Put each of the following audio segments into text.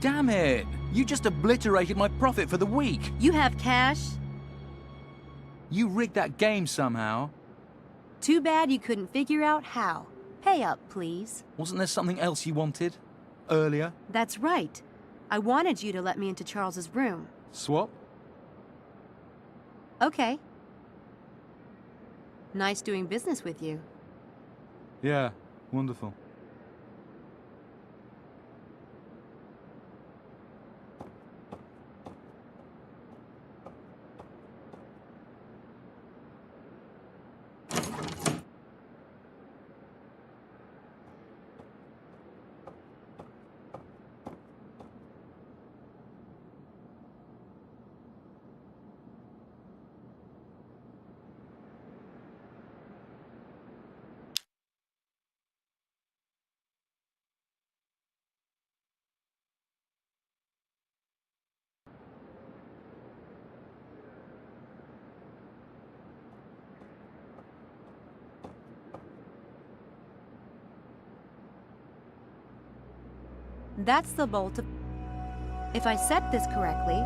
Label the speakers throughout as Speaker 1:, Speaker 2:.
Speaker 1: Damn it! You just obliterated my profit for the week.
Speaker 2: You have cash?
Speaker 1: You rigged that game somehow.
Speaker 2: Too bad you couldn't figure out how. Pay up, please.
Speaker 1: Wasn't there something else you wanted? Earlier?
Speaker 2: That's right. I wanted you to let me into Charles's room.
Speaker 1: Swap?
Speaker 2: Okay. Nice doing business with you.
Speaker 1: Yeah, wonderful.
Speaker 2: That's the bolt of... If I set this correctly...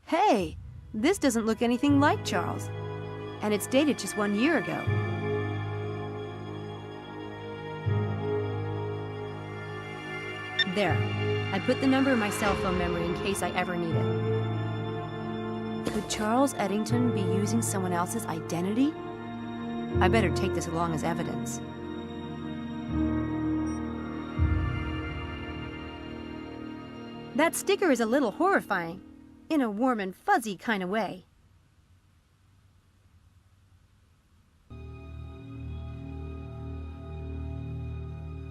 Speaker 2: Hey, this doesn't look anything like Charles. And it's dated just 1 year ago. There. I put the number in my cell phone memory in case I ever need it. Could Charles Eddington be using someone else's identity? I better take this along as evidence. That sticker is a little horrifying, in a warm and fuzzy kind of way.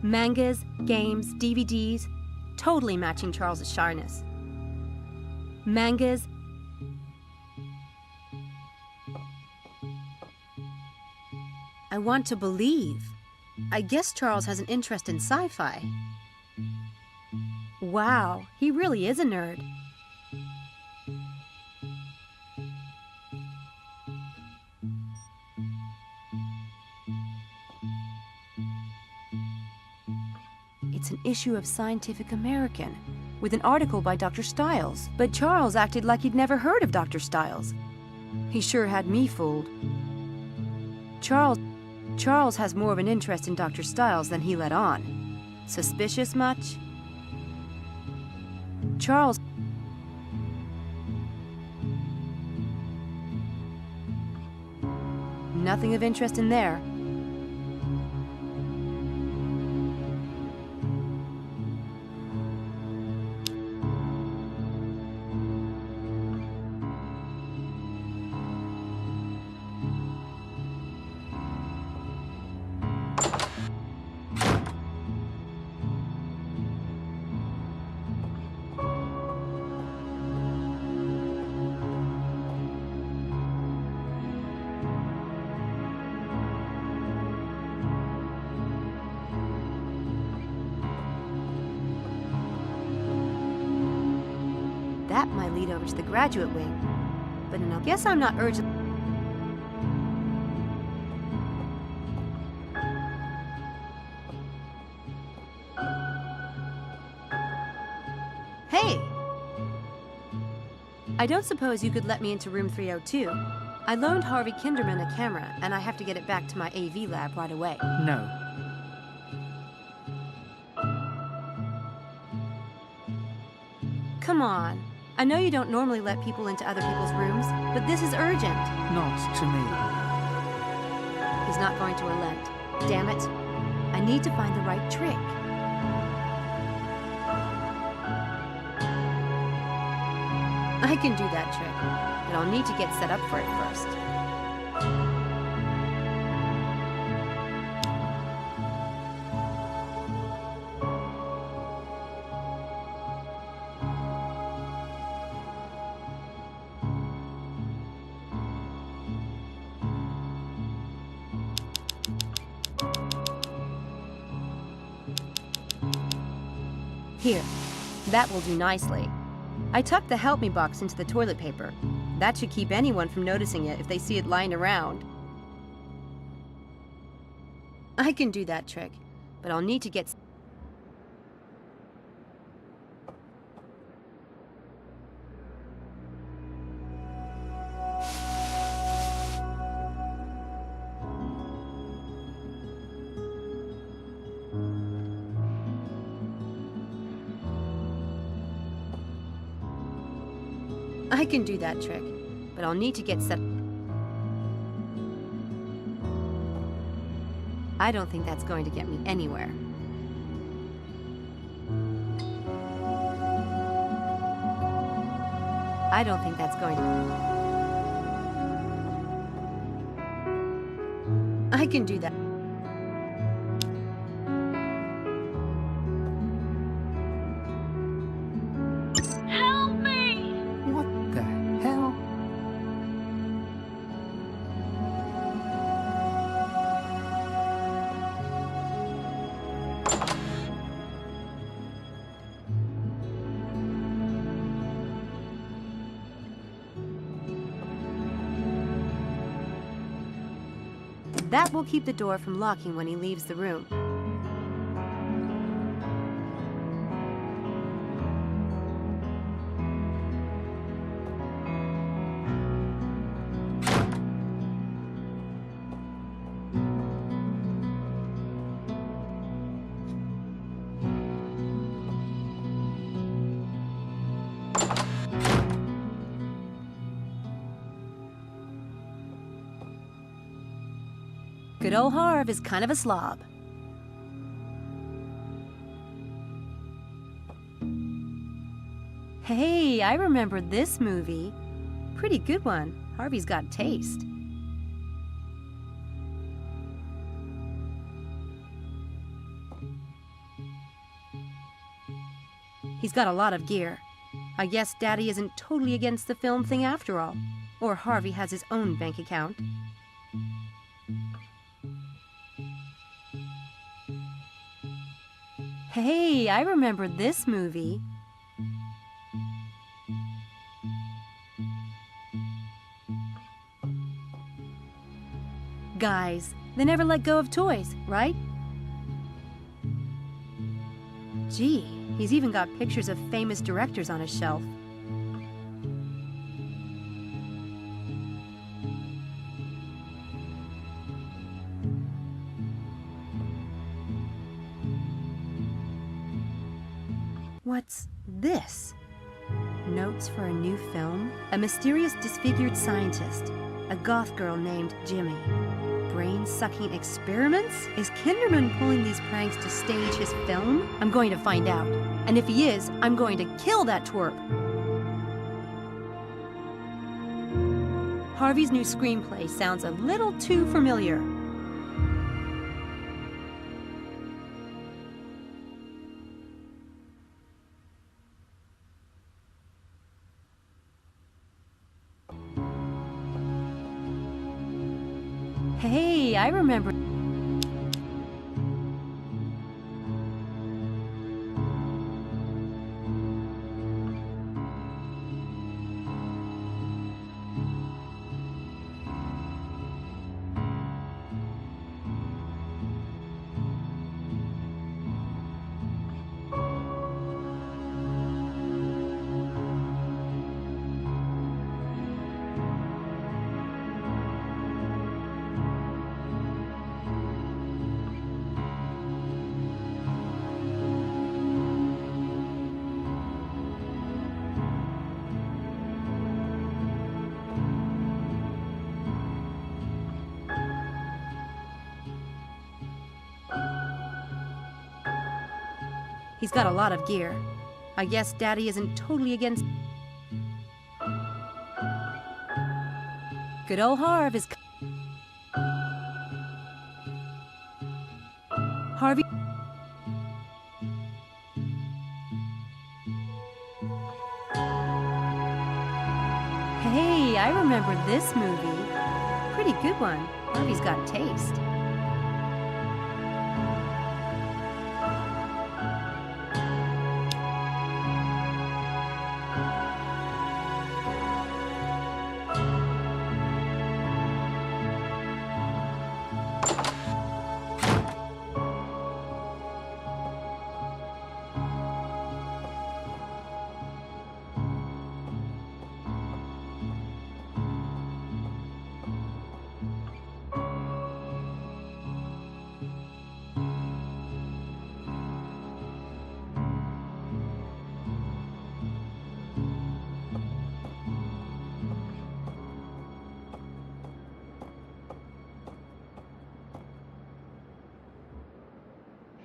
Speaker 2: Mangas, games, DVDs, totally matching Charles's shyness. Mangas. I want to believe. I guess Charles has an interest in sci-fi. Wow, he really is a nerd. It's an issue of Scientific American, with an article by Dr. Stiles. But Charles acted like he'd never heard of Dr. Stiles. He sure had me fooled. Charles has more of an interest in Dr. Stiles than he let on. Suspicious much? Charles... Nothing of interest in there. That might lead over to the graduate wing. But I guess I'm not urgent. Hey! I don't suppose you could let me into room 302. I loaned Harvey Kinderman a camera, and I have to get it back to my AV lab right away.
Speaker 1: No.
Speaker 2: Come on. I know you don't normally let people into other people's rooms, but this is urgent.
Speaker 1: Not to me.
Speaker 2: He's not going to relent. Damn it. I need to find the right trick. I can do that trick, but I'll need to get set up for it first. Here, that will do nicely. I tucked the help me box into the toilet paper. That should keep anyone from noticing it if they see it lying around. I can do that trick, but I'll need to get... I can do that trick, but I'll need to get set... I don't think that's going to get me anywhere. I don't think that's going to... I can do that. That will keep the door from locking when he leaves the room. Good old Harv is kind of a slob. Hey, I remember this movie. Pretty good one. Harvey's got taste. He's got a lot of gear. I guess Daddy isn't totally against the film thing after all. Or Harvey has his own bank account. Hey, I remember this movie. Guys, they never let go of toys, right? Gee, he's even got pictures of famous directors on his shelf. What's this? Notes for a new film? A mysterious disfigured scientist. A goth girl named Jimmy. Brain-sucking experiments? Is Kinderman pulling these pranks to stage his film? I'm going to find out. And if he is, I'm going to kill that twerp. Harvey's new screenplay sounds a little too familiar. Hey, I remember. He's got a lot of gear. I guess Daddy isn't totally against... Good old Harv is... Harvey... Hey, I remember this movie. Pretty good one. Harvey's got taste.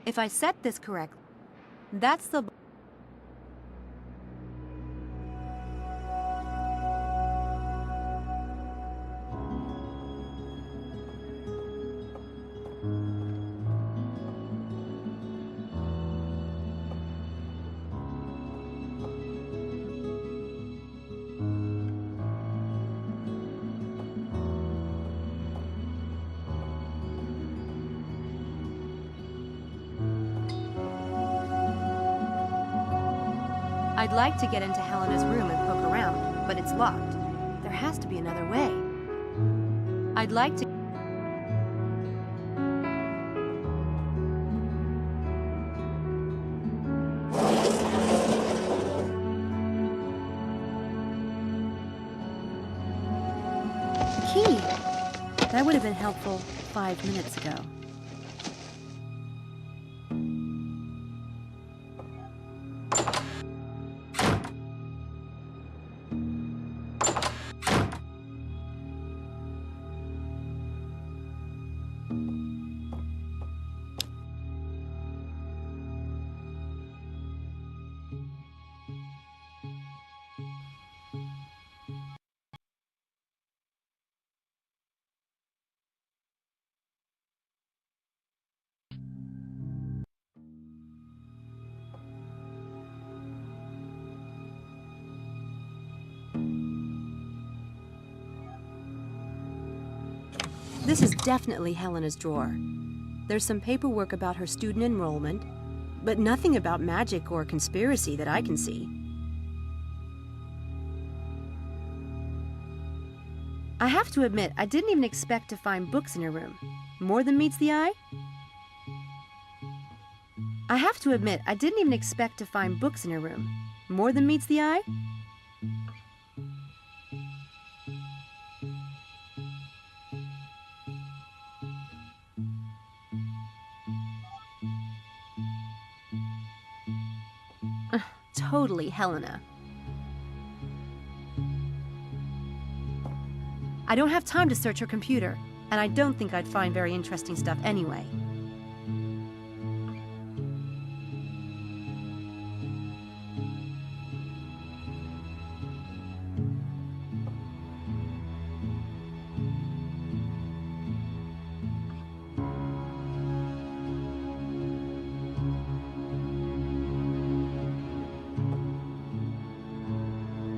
Speaker 2: If I set this correctly, that's the... I'd like to get into Helena's room and poke around, but it's locked. There has to be another way. I'd like to... A key! That would have been helpful 5 minutes ago. This is definitely Helena's drawer. There's some paperwork about her student enrollment, but nothing about magic or conspiracy that I can see. I have to admit, I didn't even expect to find books in her room. More than meets the eye? I have to admit, I didn't even expect to find books in her room. More than meets the eye? Totally Helena. I don't have time to search her computer, and I don't think I'd find very interesting stuff anyway.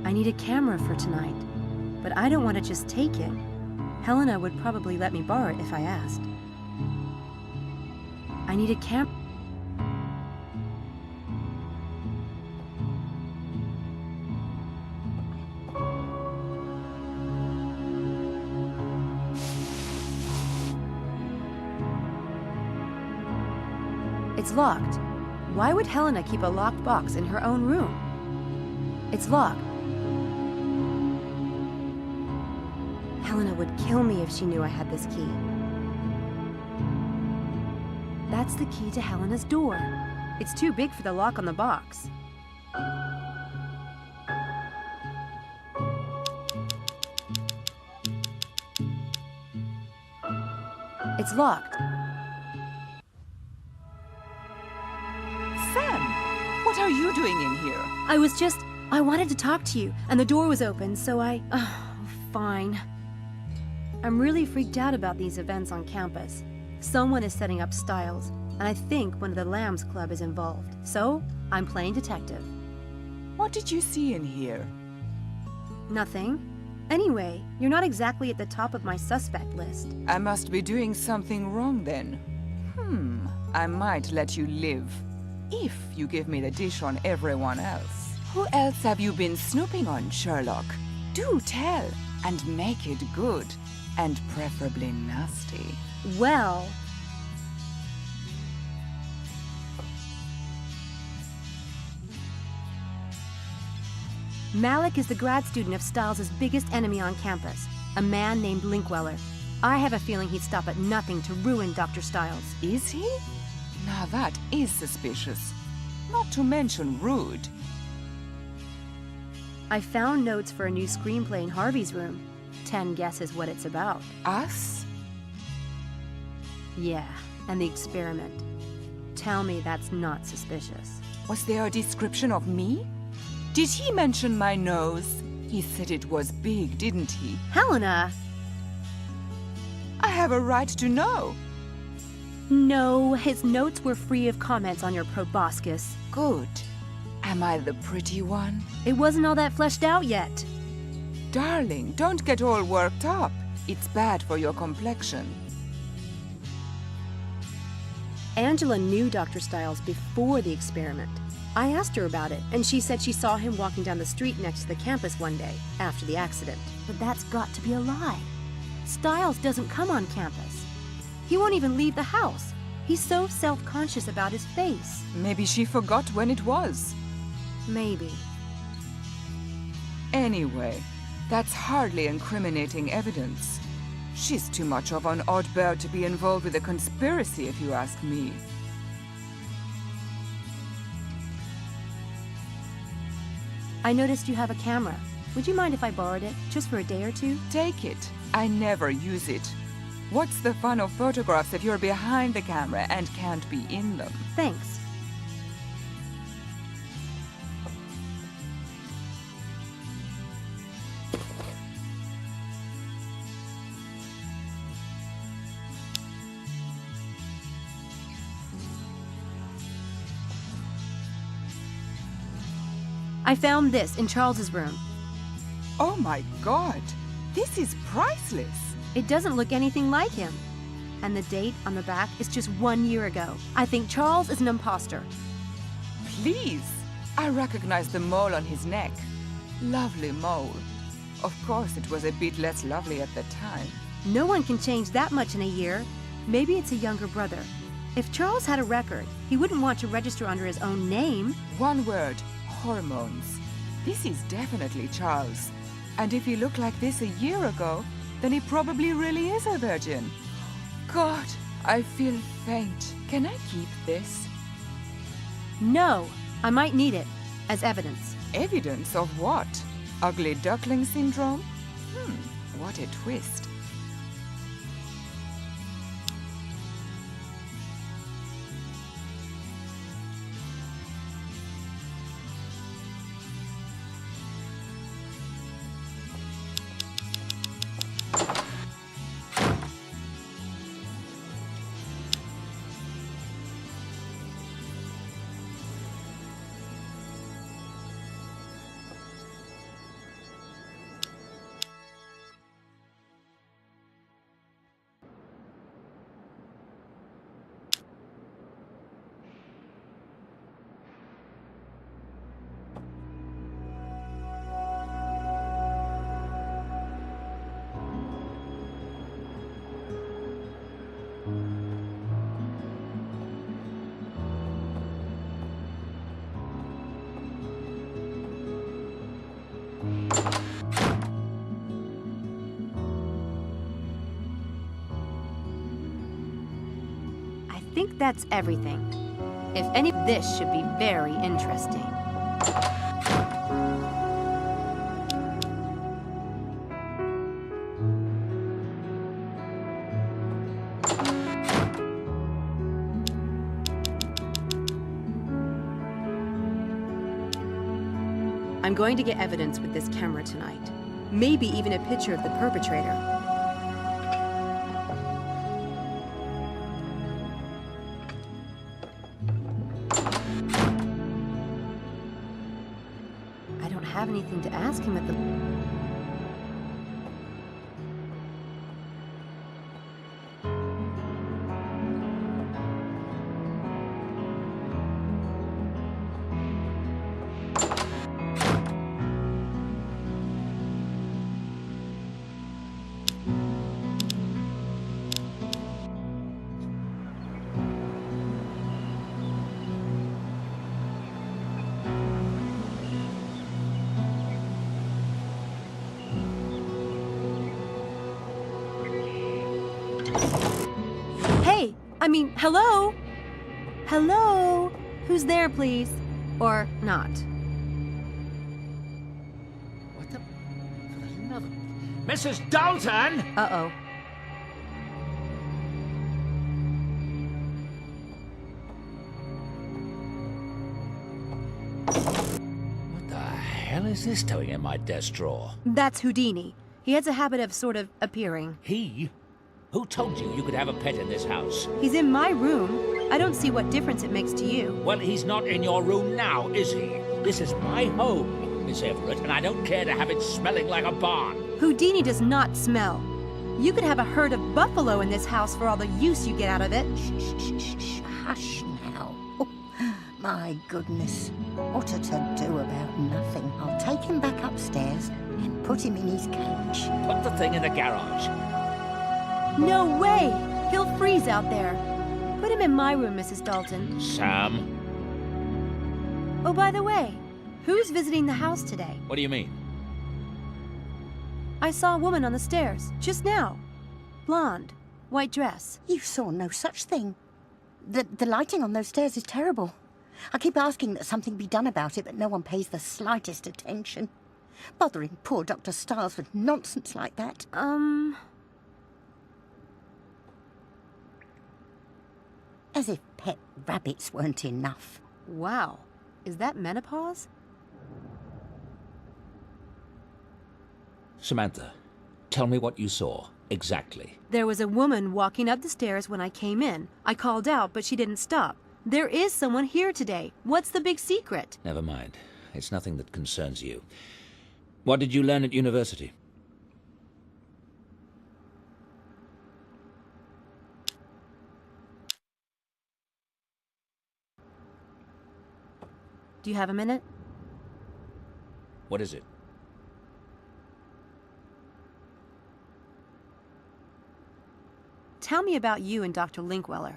Speaker 2: I need a camera for tonight, but I don't want to just take it. Helena would probably let me borrow it if I asked. I need a camera. It's locked. Why would Helena keep a locked box in her own room? It's locked. Helena would kill me if she knew I had this key. That's the key to Helena's door. It's too big for the lock on the box. It's locked.
Speaker 3: Sam! are you doing in here?
Speaker 2: I wanted to talk to you, and the door was open, so Oh, fine. I'm really freaked out about these events on campus. Someone is setting up Styles, and I think one of the Lambs Club is involved. So, I'm playing detective.
Speaker 3: What did you see in here?
Speaker 2: Nothing. Anyway, you're not exactly at the top of my suspect list.
Speaker 3: I must be doing something wrong then. I might let you live. If you give me the dish on everyone else. Who else have you been snooping on, Sherlock? Do tell, and make it good. And preferably nasty.
Speaker 2: Well... Malik is the grad student of Styles' biggest enemy on campus, a man named Linkweller. I have a feeling he'd stop at nothing to ruin Dr. Styles.
Speaker 3: Is he? Now that is suspicious. Not to mention rude.
Speaker 2: I found notes for a new screenplay in Harvey's room. 10 guesses what it's about.
Speaker 3: Us?
Speaker 2: Yeah, and the experiment. Tell me that's not suspicious.
Speaker 3: Was there a description of me? Did he mention my nose? He said it was big, didn't he?
Speaker 2: Helena!
Speaker 3: I have a right to know.
Speaker 2: No, his notes were free of comments on your proboscis.
Speaker 3: Good. Am I the pretty one?
Speaker 2: It wasn't all that fleshed out yet.
Speaker 3: Darling, don't get all worked up. It's bad for your complexion.
Speaker 2: Angela knew Dr. Styles before the experiment. I asked her about it, and she said she saw him walking down the street next to the campus one day, after the accident. But that's got to be a lie. Styles doesn't come on campus. He won't even leave the house. He's so self-conscious about his face.
Speaker 3: Maybe she forgot when it was.
Speaker 2: Maybe.
Speaker 3: Anyway, that's hardly incriminating evidence. She's too much of an odd bird to be involved with a conspiracy, if you ask me.
Speaker 2: I noticed you have a camera. Would you mind if I borrowed it, just for a day or two?
Speaker 3: Take it. I never use it. What's the fun of photographs if you're behind the camera and can't be in them?
Speaker 2: Thanks. I found this in Charles's room.
Speaker 3: Oh my God! This is priceless!
Speaker 2: It doesn't look anything like him. And the date on the back is just 1 year ago. I think Charles is an imposter.
Speaker 3: Please! I recognize the mole on his neck. Lovely mole. Of course, it was a bit less lovely at the time.
Speaker 2: No one can change that much in a year. Maybe it's a younger brother. If Charles had a record, he wouldn't want to register under his own name.
Speaker 3: One word. Hormones. This is definitely Charles. And if he looked like this a year ago, then he probably really is a virgin. God, I feel faint. Can I keep this?
Speaker 2: No, I might need it as evidence.
Speaker 3: Evidence of what? Ugly duckling syndrome? What a twist.
Speaker 2: I think that's everything. If any, this should be very interesting. I'm going to get evidence with this camera tonight. Maybe even a picture of the perpetrator. I don't have anything to ask him at the... Hey! I mean, hello? Hello? Who's there, please? Or not?
Speaker 4: What the... for another... Mrs. Dalton!
Speaker 2: Uh-oh.
Speaker 4: What the hell is this doing in my desk drawer?
Speaker 2: That's Houdini. He has a habit of sort of appearing.
Speaker 4: He? Who told you you could have a pet in this house?
Speaker 2: He's in my room. I don't see what difference it makes to you.
Speaker 4: Well, he's not in your room now, is he? This is my home, Miss Everett, and I don't care to have it smelling like a barn.
Speaker 2: Houdini does not smell. You could have a herd of buffalo in this house for all the use you get out of it.
Speaker 5: Shh, hush now. Oh, my goodness. What a to-do about nothing. I'll take him back upstairs and put him in his cage.
Speaker 4: Put the thing in the garage.
Speaker 2: No way! He'll freeze out there. Put him in my room, Mrs. Dalton.
Speaker 4: Sam?
Speaker 2: Oh, by the way, who's visiting the house today?
Speaker 4: What do you mean?
Speaker 2: I saw a woman on the stairs, just now. Blonde, white dress.
Speaker 5: You saw no such thing. The lighting on those stairs is terrible. I keep asking that something be done about it, but no one pays the slightest attention. Bothering poor Dr. Stiles with nonsense like that. As if pet rabbits weren't enough.
Speaker 2: Wow. Is that menopause?
Speaker 4: Samantha, tell me what you saw, exactly.
Speaker 2: There was a woman walking up the stairs when I came in. I called out, but she didn't stop. There is someone here today. What's the big secret?
Speaker 4: Never mind. It's nothing that concerns you. What did you learn at university?
Speaker 2: Do you have a minute?
Speaker 4: What is it?
Speaker 2: Tell me about you and Dr. Linkweller.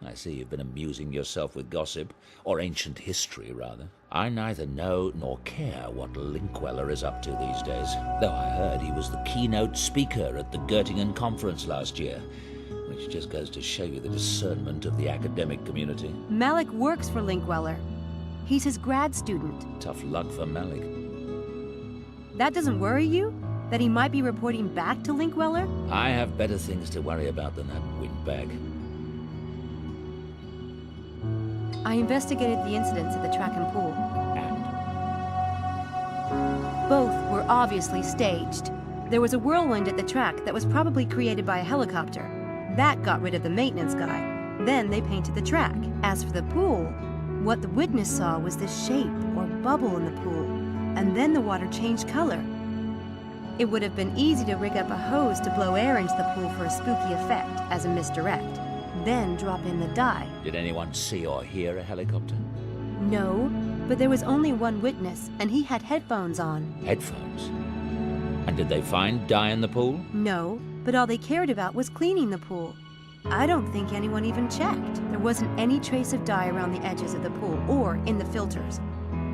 Speaker 4: I see you've been amusing yourself with gossip, or ancient history, rather. I neither know nor care what Linkweller is up to these days, though I heard he was the keynote speaker at the Göttingen conference last year, which just goes to show you the discernment of the academic community.
Speaker 2: Malik works for Linkweller. He's his grad student.
Speaker 4: Tough luck for Malik.
Speaker 2: That doesn't worry you? That he might be reporting back to Linkweller?
Speaker 4: I have better things to worry about than that windbag.
Speaker 2: I investigated the incidents at the track and pool.
Speaker 4: And?
Speaker 2: Both were obviously staged. There was a whirlwind at the track that was probably created by a helicopter. That got rid of the maintenance guy. Then they painted the track. As for the pool, what the witness saw was this shape or bubble in the pool, and then the water changed color. It would have been easy to rig up a hose to blow air into the pool for a spooky effect as a misdirect, then drop in the dye.
Speaker 4: Did anyone see or hear a helicopter?
Speaker 2: No, but there was only one witness, and he had headphones on.
Speaker 4: Headphones? And did they find dye in the pool?
Speaker 2: No, but all they cared about was cleaning the pool. I don't think anyone even checked. There wasn't any trace of dye around the edges of the pool or in the filters,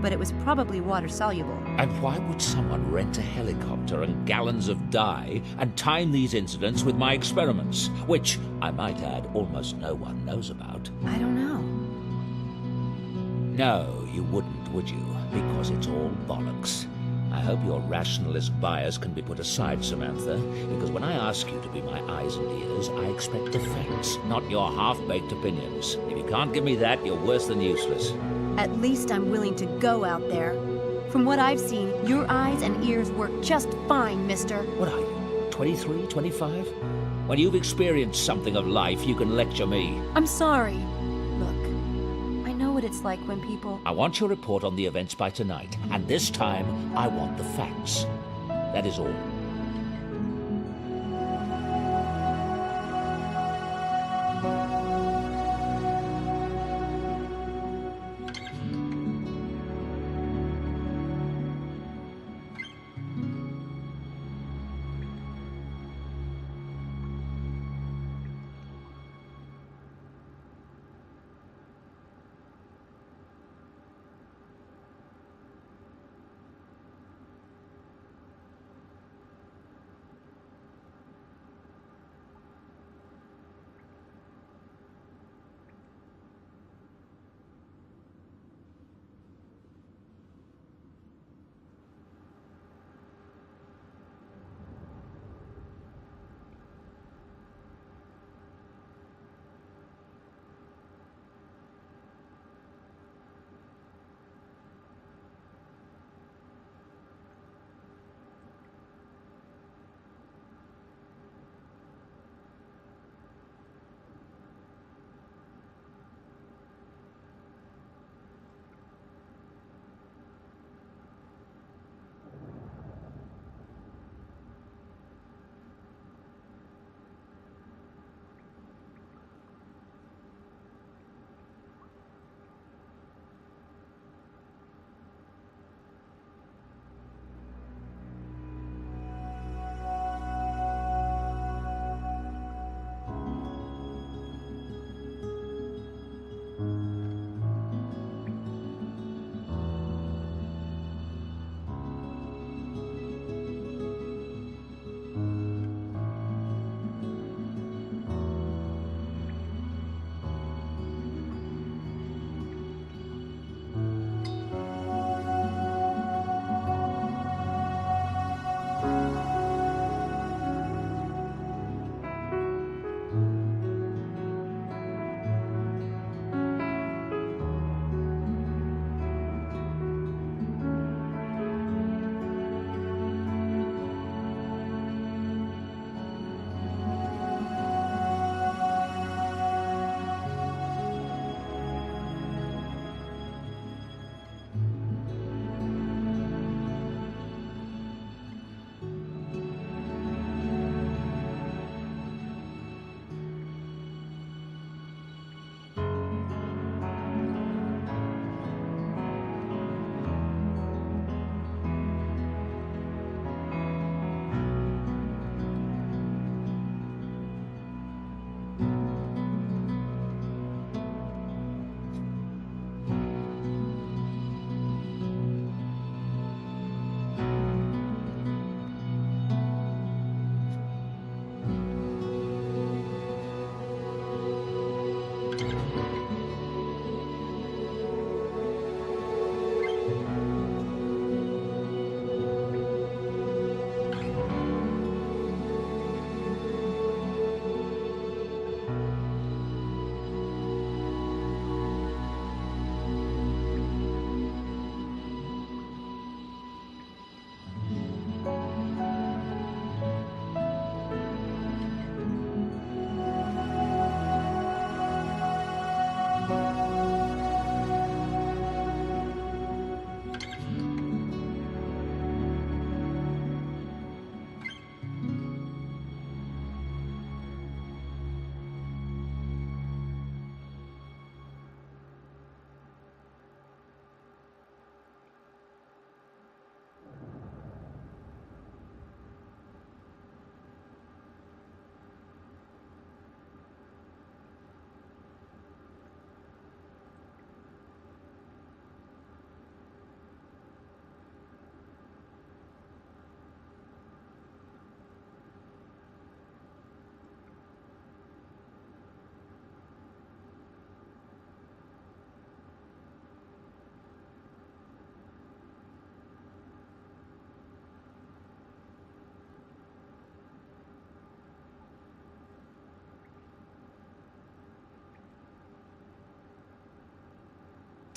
Speaker 2: but it was probably water-soluble.
Speaker 4: And why would someone rent a helicopter and gallons of dye and time these incidents with my experiments, which, I might add, almost no one knows about?
Speaker 2: I don't know.
Speaker 4: No, you wouldn't, would you? Because it's all bollocks. I hope your rationalist bias can be put aside, Samantha, because when I ask you to be my eyes and ears, I expect the facts, not your half-baked opinions. If you can't give me that, you're worse than useless.
Speaker 2: At least I'm willing to go out there. From what I've seen, your eyes and ears work just fine, mister.
Speaker 4: What are you, 23, 25? When you've experienced something of life, you can lecture me.
Speaker 2: I'm sorry. Look, I know what it's like when people...
Speaker 4: I want your report on the events by tonight, and this time, I want the facts. That is all.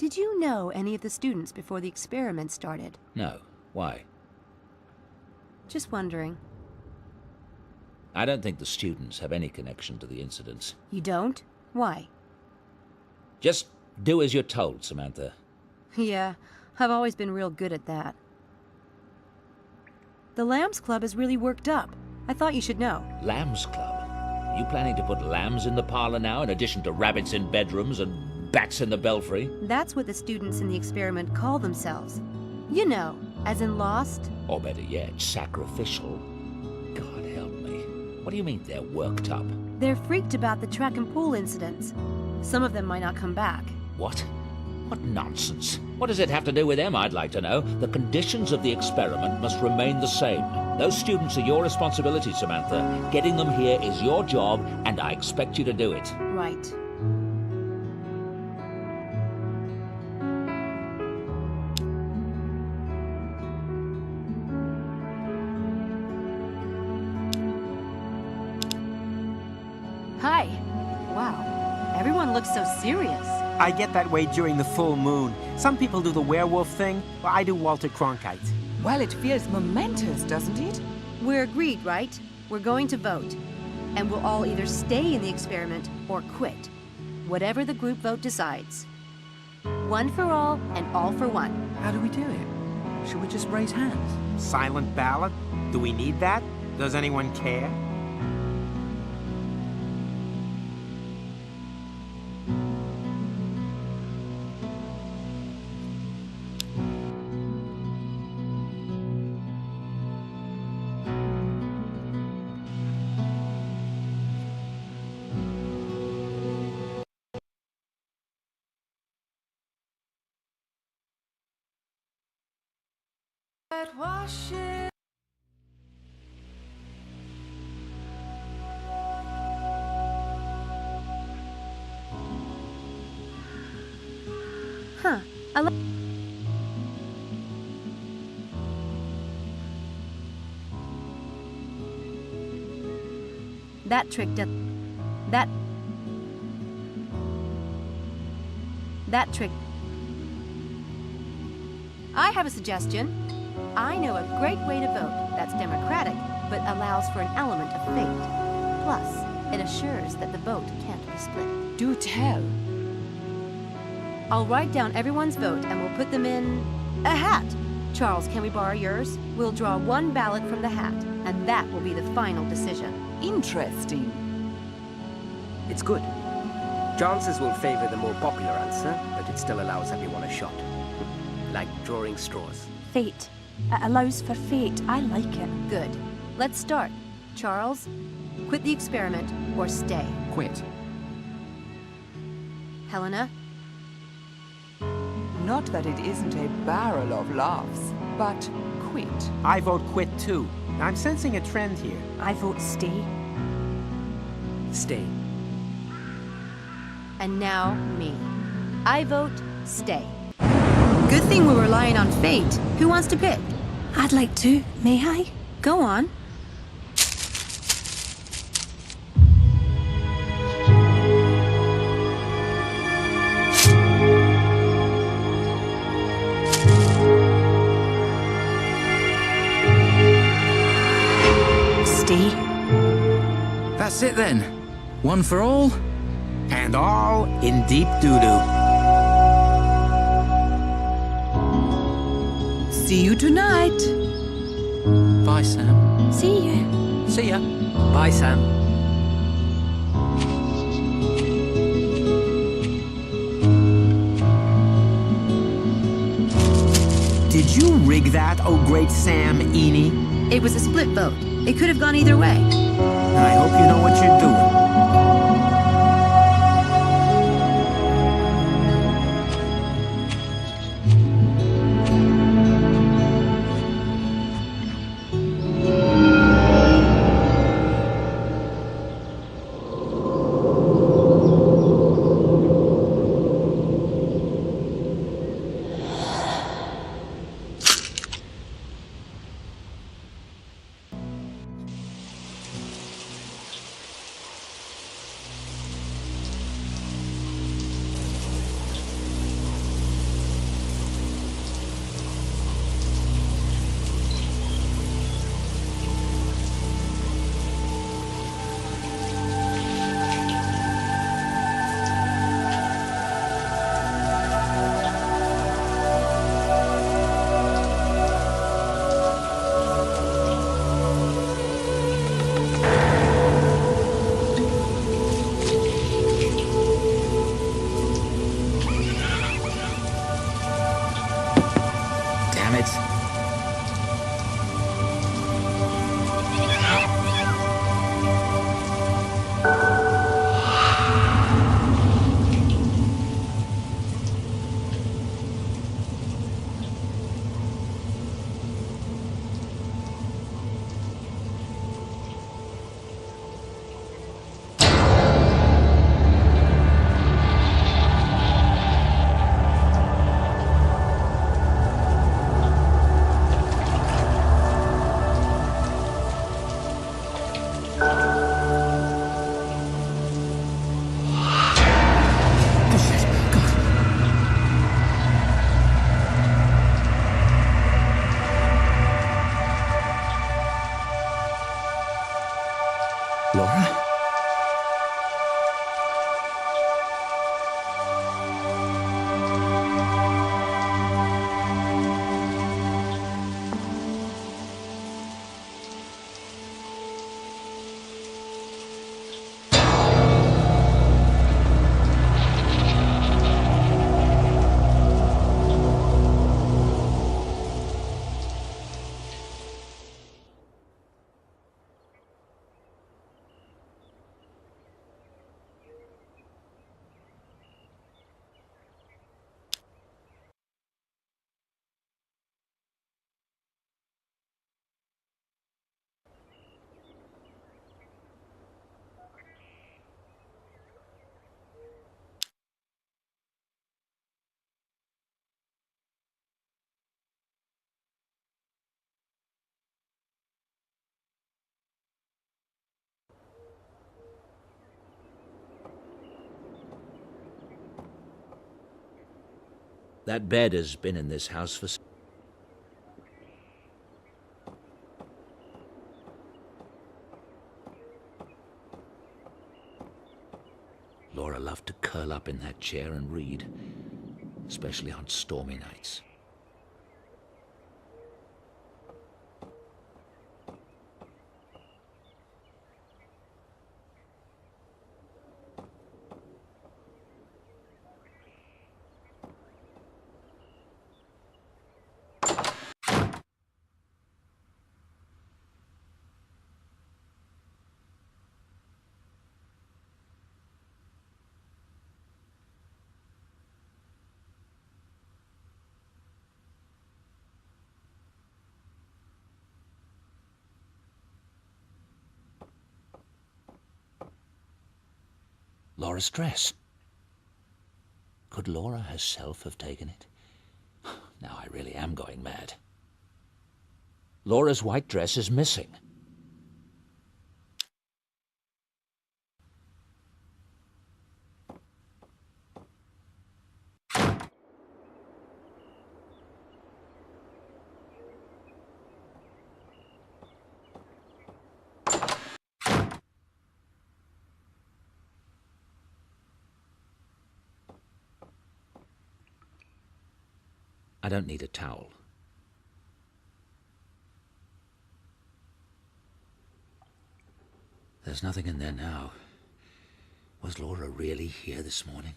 Speaker 2: Did you know any of the students before the experiment started?
Speaker 4: No. Why?
Speaker 2: Just wondering.
Speaker 4: I don't think the students have any connection to the incidents.
Speaker 2: You don't? Why?
Speaker 4: Just do as you're told, Samantha.
Speaker 2: Yeah, I've always been real good at that. The Lambs Club is really worked up. I thought you should know.
Speaker 4: Lambs Club? You planning to put lambs in the parlor now, in addition to rabbits in bedrooms and bats in the belfry?
Speaker 2: That's what the students in the experiment call themselves. You know, as in Lost.
Speaker 4: Or better yet, sacrificial. God help me. What do you mean they're worked up?
Speaker 2: They're freaked about the track and pool incidents. Some of them might not come back.
Speaker 4: What? What nonsense. What does it have to do with them, I'd like to know? The conditions of the experiment must remain the same. Those students are your responsibility, Samantha. Getting them here is your job, and I expect you to do it.
Speaker 2: Right. Hi. Wow. Everyone looks so serious.
Speaker 6: I get that way during the full moon. Some people do the werewolf thing, but I do Walter Cronkite.
Speaker 3: Well, it feels momentous, doesn't it?
Speaker 2: We're agreed, right? We're going to vote. And we'll all either stay in the experiment or quit. Whatever the group vote decides. One for all and all for one.
Speaker 1: How do we do it? Should we just raise hands?
Speaker 6: Silent ballot? Do we need that? Does anyone care?
Speaker 2: Huh. I like. That trick does. That trick. I have a suggestion. I know a great way to vote that's democratic, but allows for an element of fate. Plus, it assures that the vote can't be split.
Speaker 3: Do tell.
Speaker 2: I'll write down everyone's vote and we'll put them in a hat. Charles, can we borrow yours? We'll draw one ballot from the hat, and that will be the final decision.
Speaker 3: Interesting.
Speaker 7: It's good. Chances will favor the more popular answer, but it still allows everyone a shot. Like drawing straws.
Speaker 8: Fate. It allows for fate. I like it.
Speaker 2: Good. Let's start. Charles, quit the experiment or stay.
Speaker 1: Quit.
Speaker 2: Helena?
Speaker 3: Not that it isn't a barrel of laughs, but quit.
Speaker 6: I vote quit too. I'm sensing a trend here.
Speaker 8: I vote stay.
Speaker 7: Stay.
Speaker 2: And now, me. I vote stay. Good thing we were relying on fate. Who wants to pick?
Speaker 8: I'd like to. May I?
Speaker 2: Go on.
Speaker 8: Stay.
Speaker 1: That's it then. One for all.
Speaker 6: And all in deep doo-doo.
Speaker 3: See you tonight.
Speaker 1: Bye, Sam.
Speaker 8: See you.
Speaker 1: See ya.
Speaker 7: Bye, Sam.
Speaker 6: Did you rig that, oh great Sam Eenie?
Speaker 2: It was a split vote. It could have gone either way.
Speaker 6: I hope you know what you're doing.
Speaker 4: That bed has been in this house for... Laura loved to curl up in that chair and read, especially on stormy nights. Laura's dress. Could Laura herself have taken it? Now I really am going mad. Laura's white dress is missing. I don't need a towel. There's nothing in there now. Was Laura really here this morning?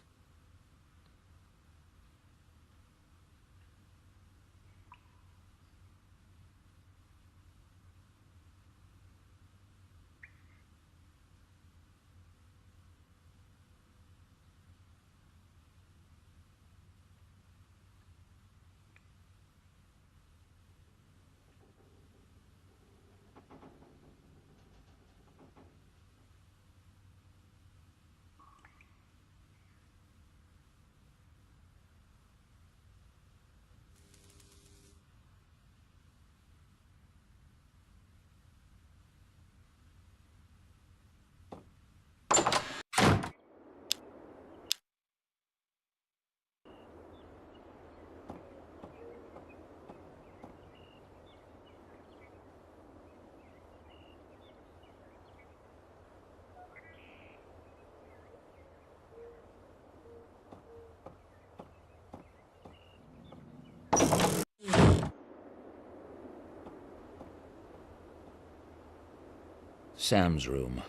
Speaker 4: Sam's room.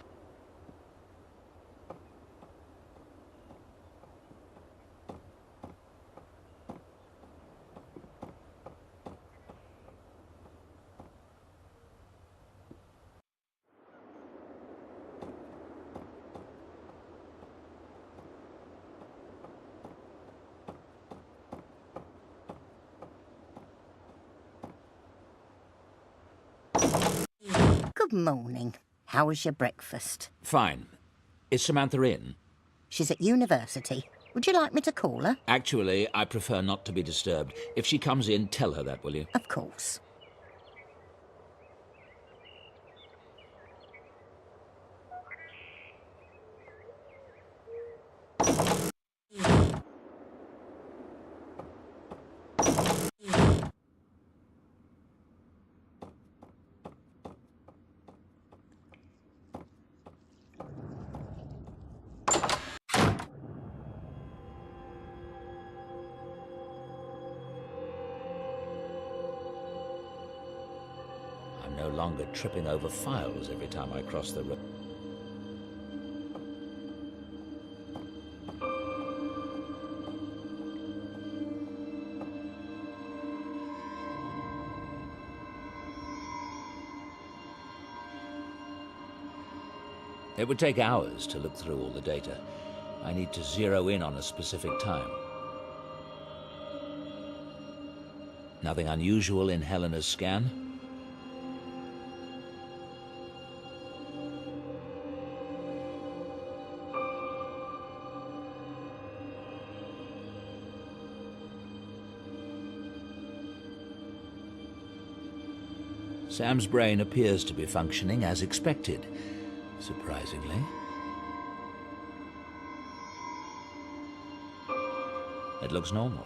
Speaker 5: Good morning. How was your breakfast?
Speaker 4: Fine. Is Samantha in?
Speaker 5: She's at university. Would you like me to call her?
Speaker 4: Actually, I prefer not to be disturbed. If she comes in, tell her that, will you?
Speaker 5: Of course.
Speaker 4: I'm no longer tripping over files every time I cross the road. It would take hours to look through all the data. I need to zero in on a specific time. Nothing unusual in Helena's scan? Sam's brain appears to be functioning as expected, surprisingly. It looks normal.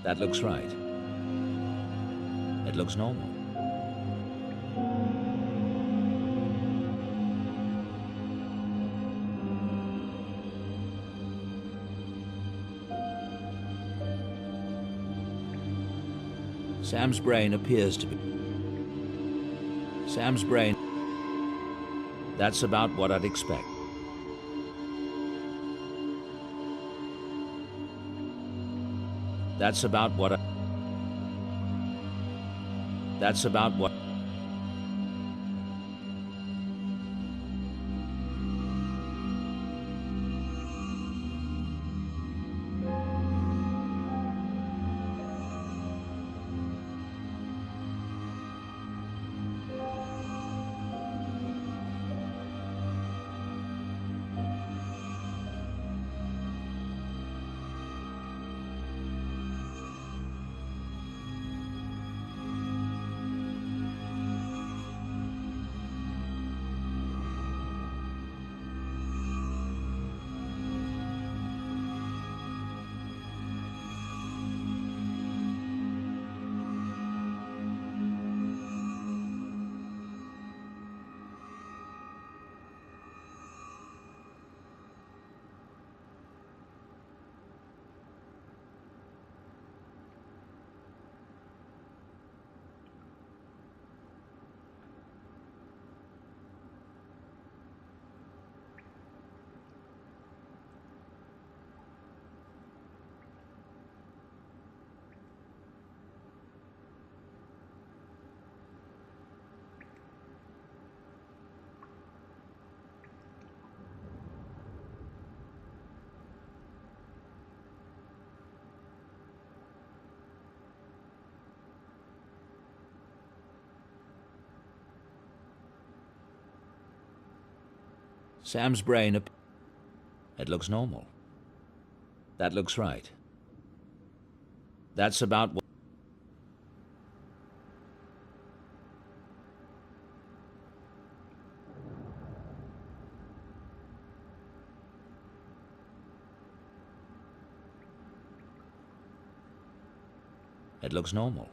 Speaker 4: That looks right. It looks normal. Sam's brain appears to be... Sam's brain... That's about what I'd expect. That's about what I... That's about what... Sam's brain... It looks normal. That looks right. That's about what... It looks normal.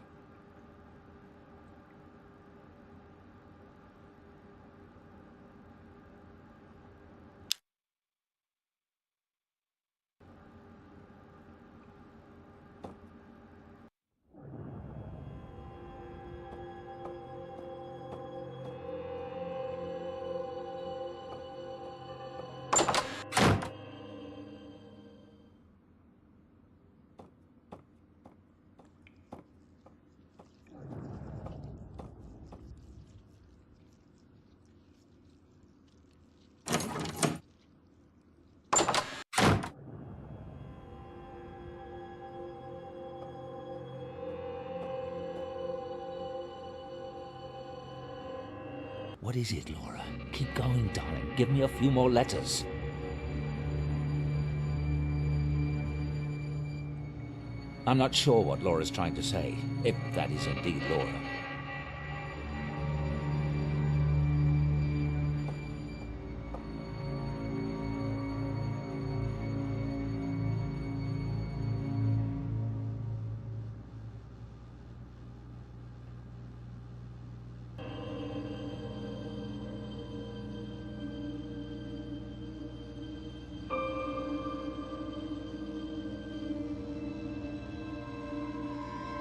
Speaker 4: What is it, Laura? Keep going, darling. Give me a few more letters. I'm not sure what Laura's trying to say, if that is indeed Laura.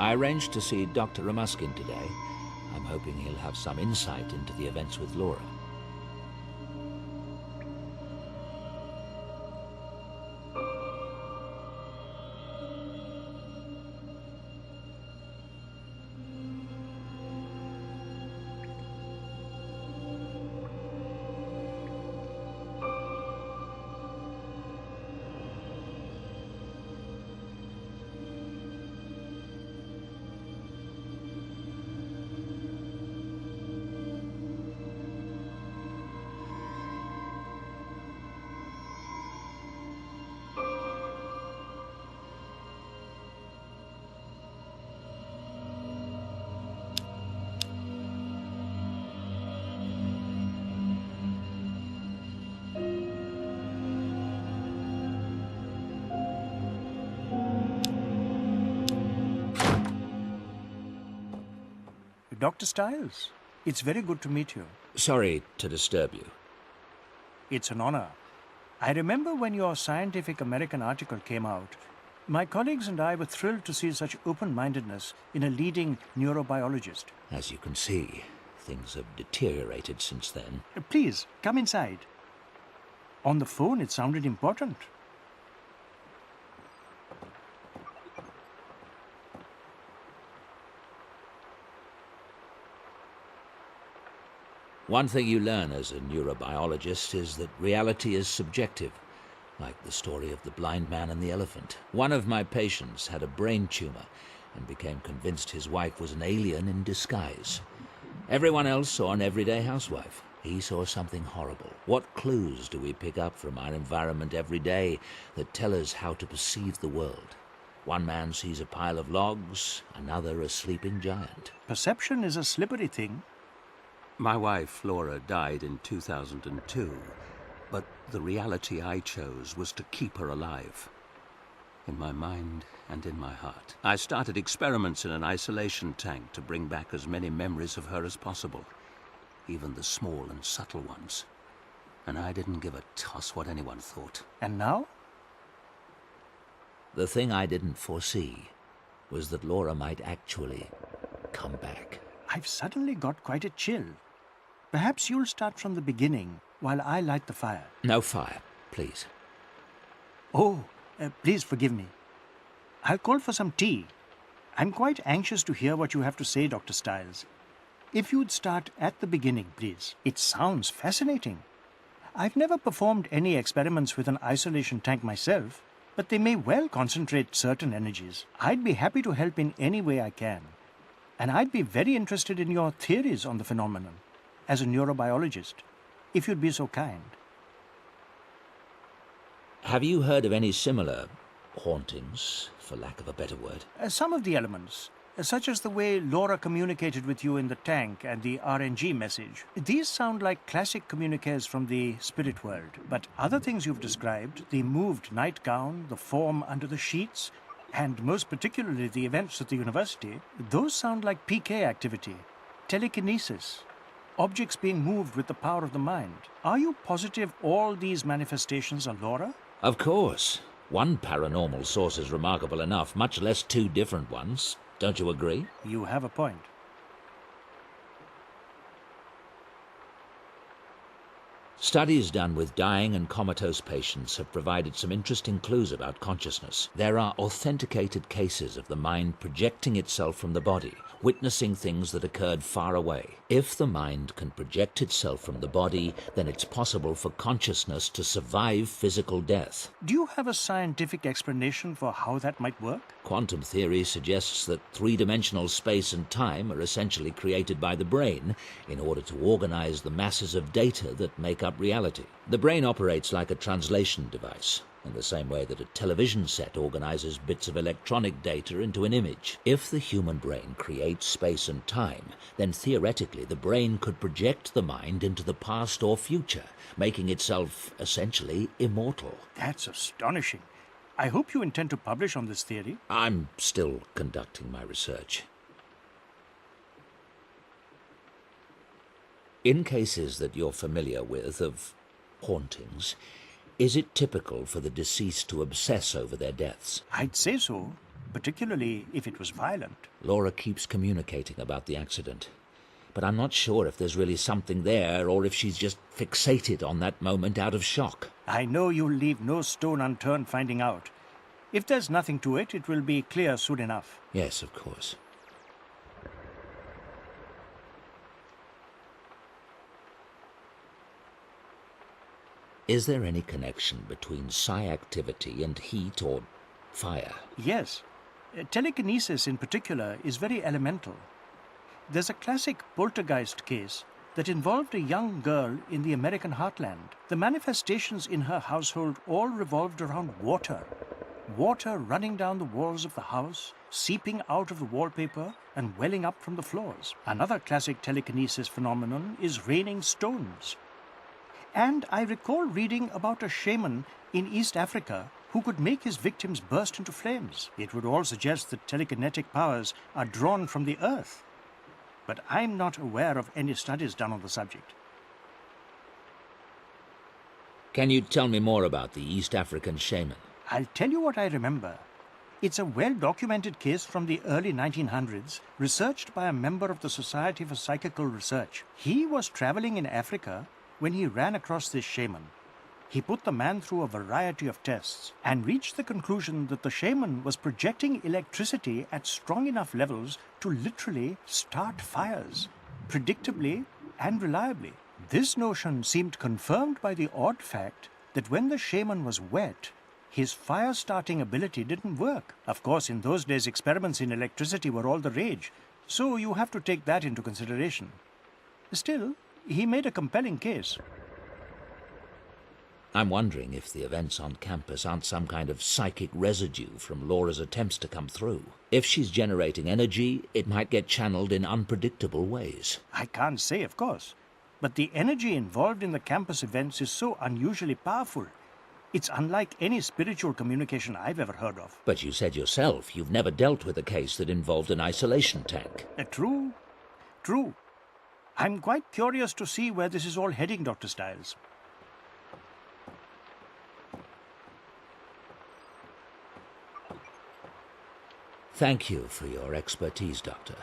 Speaker 4: I arranged to see Dr. Ramuskin today. I'm hoping he'll have some insight into the events with Laura.
Speaker 9: Dr. Styles, it's very good to meet you.
Speaker 4: Sorry to disturb you.
Speaker 9: It's an honor. I remember when your Scientific American article came out, my colleagues and I were thrilled to see such open-mindedness in a leading neurobiologist.
Speaker 4: As you can see, things have deteriorated since then.
Speaker 9: Please, come inside. On the phone, it sounded important.
Speaker 4: One thing you learn as a neurobiologist is that reality is subjective, like the story of the blind man and the elephant. One of my patients had a brain tumor and became convinced his wife was an alien in disguise. Everyone else saw an everyday housewife. He saw something horrible. What clues do we pick up from our environment every day that tell us how to perceive the world? One man sees a pile of logs, another a sleeping giant.
Speaker 9: Perception is a slippery thing.
Speaker 10: My wife, Laura, died in 2002, but the reality I chose was to keep her alive. In my mind and in my heart. I started experiments in an isolation tank to bring back as many memories of her as possible, even the small and subtle ones. And I didn't give a toss what anyone thought.
Speaker 9: And now?
Speaker 4: The thing I didn't foresee was that Laura might actually come back.
Speaker 9: I've suddenly got quite a chill. Perhaps you'll start from the beginning while I light the fire.
Speaker 4: No fire, please.
Speaker 9: Oh, please forgive me. I'll call for some tea. I'm quite anxious to hear what you have to say, Dr. Styles. If you'd start at the beginning, please. It sounds fascinating. I've never performed any experiments with an isolation tank myself, but they may well concentrate certain energies. I'd be happy to help in any way I can. And I'd be very interested in your theories on the phenomenon, as a neurobiologist, if you'd be so kind.
Speaker 4: Have you heard of any similar hauntings, for lack of a better word?
Speaker 9: Some of the elements, such as the way Laura communicated with you in the tank and the RNG message. These sound like classic communiques from the spirit world, but other things you've described, the moved nightgown, the form under the sheets, and most particularly the events at the university, those sound like PK activity, telekinesis, objects being moved with the power of the mind. Are you positive all these manifestations are Laura?
Speaker 4: Of course. One paranormal source is remarkable enough, much less two different ones. Don't you agree?
Speaker 9: You have a point.
Speaker 4: Studies done with dying and comatose patients have provided some interesting clues about consciousness. There are authenticated cases of the mind projecting itself from the body, witnessing things that occurred far away. If the mind can project itself from the body, then it's possible for consciousness to survive physical death.
Speaker 9: Do you have a scientific explanation for how that might work?
Speaker 4: Quantum theory suggests that three-dimensional space and time are essentially created by the brain in order to organize the masses of data that make up reality. The brain operates like a translation device, in the same way that a television set organizes bits of electronic data into an image. If the human brain creates space and time, then theoretically the brain could project the mind into the past or future, making itself essentially immortal.
Speaker 9: That's astonishing. I hope you intend to publish on this theory.
Speaker 4: I'm still conducting my research. In cases that you're familiar with of hauntings, is it typical for the deceased to obsess over their deaths?
Speaker 9: I'd say so, particularly if it was violent.
Speaker 4: Laura keeps communicating about the accident, but I'm not sure if there's really something there or if she's just fixated on that moment out of shock.
Speaker 9: I know you'll leave no stone unturned finding out. If there's nothing to it, it will be clear soon enough.
Speaker 4: Yes, of course. Is there any connection between psi activity and heat or fire?
Speaker 9: Yes. Telekinesis in particular is very elemental. There's a classic poltergeist case that involved a young girl in the American heartland. The manifestations in her household all revolved around water. Water running down the walls of the house, seeping out of the wallpaper, and welling up from the floors. Another classic telekinesis phenomenon is raining stones. And I recall reading about a shaman in East Africa who could make his victims burst into flames. It would all suggest that telekinetic powers are drawn from the earth. but I'm not aware of any studies done on the subject.
Speaker 4: Can you tell me more about the East African shaman?
Speaker 9: I'll tell you what I remember. It's a well-documented case from the early 1900s, researched by a member of the Society for Psychical Research. He was traveling in Africa when he ran across this shaman. He put the man through a variety of tests and reached the conclusion that the shaman was projecting electricity at strong enough levels to literally start fires, predictably and reliably. This notion seemed confirmed by the odd fact that when the shaman was wet, his fire-starting ability didn't work. Of course, in those days, experiments in electricity were all the rage, so you have to take that into consideration. Still, he made a compelling case.
Speaker 4: I'm wondering if the events on campus aren't some kind of psychic residue from Laura's attempts to come through. If she's generating energy, it might get channeled in unpredictable ways.
Speaker 9: I can't say, of course, but the energy involved in the campus events is so unusually powerful. It's unlike any spiritual communication I've ever heard of.
Speaker 4: But you said yourself you've never dealt with a case that involved an isolation tank.
Speaker 9: True. I'm quite curious to see where this is all heading, Dr. Stiles.
Speaker 4: Thank you for your expertise, Doctor.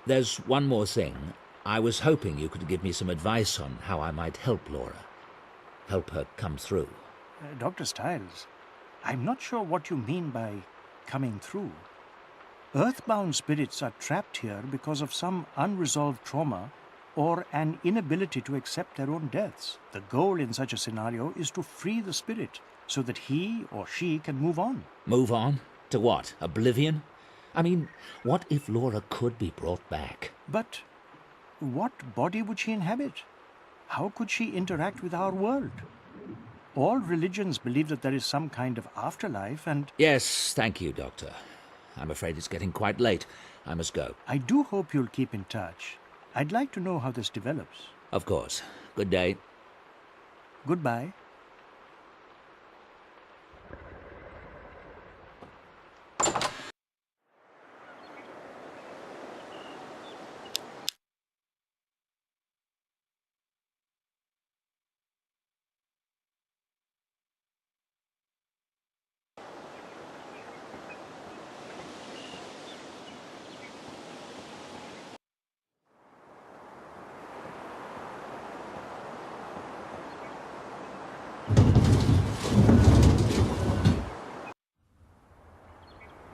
Speaker 4: There's one more thing. I was hoping you could give me some advice on how I might help Laura. Help her come through.
Speaker 9: Dr. Stiles, I'm not sure what you mean by coming through. Earthbound spirits are trapped here because of some unresolved trauma or an inability to accept their own deaths. The goal in such a scenario is to free the spirit so that he or she can move on.
Speaker 4: Move on? To what? Oblivion? I mean, what if Laura could be brought back?
Speaker 9: But what body would she inhabit? How could she interact with our world? All religions believe that there is some kind of afterlife and...
Speaker 4: Yes, thank you, Doctor. I'm afraid it's getting quite late. I must go.
Speaker 9: I do hope you'll keep in touch. I'd like to know how this develops.
Speaker 4: Of course. Good day.
Speaker 9: Goodbye.